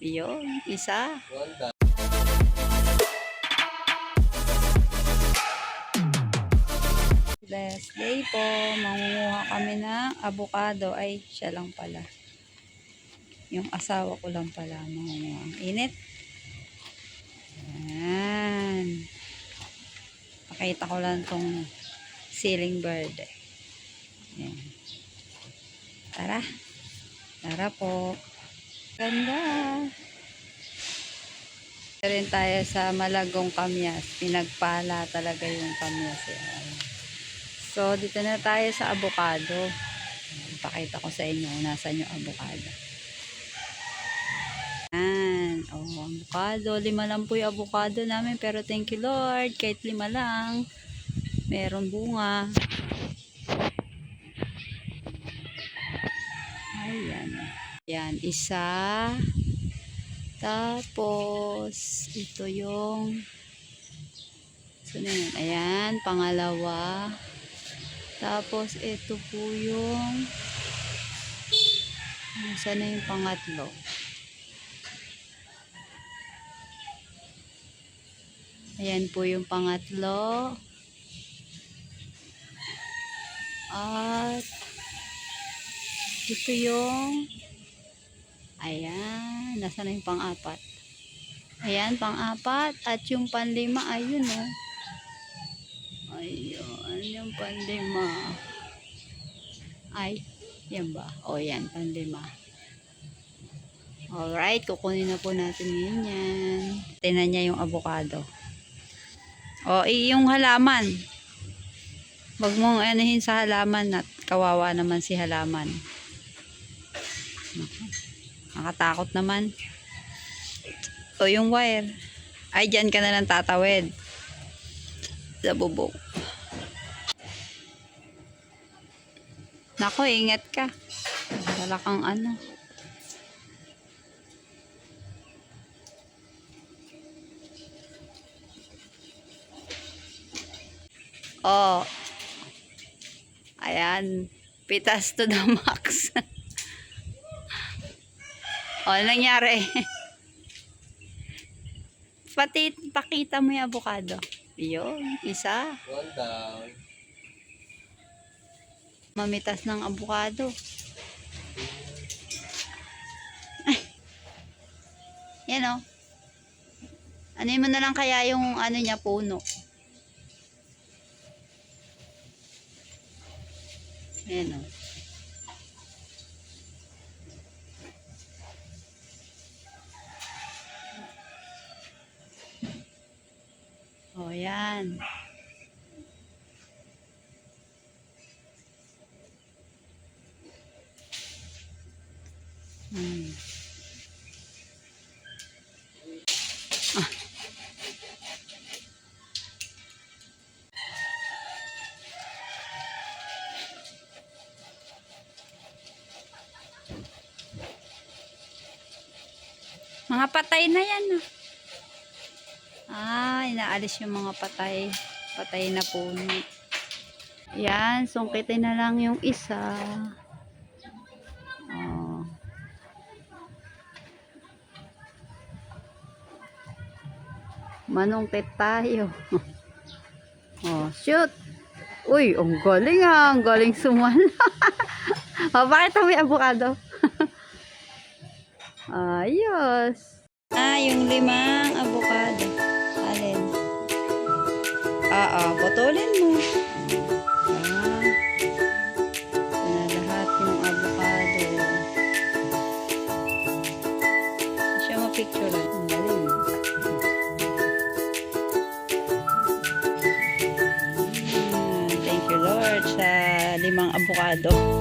Yun, isa. Last day po, mangunguha kami ng avocado. Ay, siya lang pala. Yung asawa ko lang pala mangunguha. Ang init. Ayan. Pakita ko lang tong ceiling bird. Ayan. Tara. Tara po. Ganda. Rin tayo sa Malagong Kamyas. Pinagpala talaga yung kamyas. So, dito na tayo sa avocado. Pakita ko sa inyo kung nasan yung avocado. Ayan. Oh, avocado. 5 lang po yung avocado namin. Pero thank you Lord. Kahit 5 lang. Meron bunga. Ayan. Ayan. Isa. Tapos, ito yung so, ayan, pangalawa. Tapos, ito po yung saan na yung pangatlo? Ayan po yung pangatlo. At ito yung ayan, nasa na yung pang-apat? Ayan, pang-apat. At yung panlima, ayun o. Ayun, yung panlima. Ay, yan ba? O, yan, panlima. Alright, kukunin na po natin yun yan. Tinan niya yung avocado. O, yung halaman. Huwag mong anuhin sa halaman at kawawa naman si halaman. Nakatakot naman. O yung wire. Ay, dyan ka na lang tatawid. Sa bubong. Nako, ingat ka. Wala kang ano. Oh. Ayan. Pitas to the max. O, nangyari? Pakita mo yung avocado. Yun, isa. One down. Mamitas ng avocado. Ay. Yan o. Ano mo na lang kaya yung ano niya, puno. Yan o. O, yan. Ah. Mga patay na yan. Inaalis yung mga patay. Patay na puno. Yan, sungkitin na lang yung isa. Oh. Manungkit tayo. Oh, shoot. Uy, ang galing ha. Ang galing sumala. Oh, bakit may avocado? Ayos. Yung 5 avocado. Alin? Putulin mo. Ito na lahat yung avocado. Siya mapicture lang. Ang galing. Thank you Lord sa 5 avocado.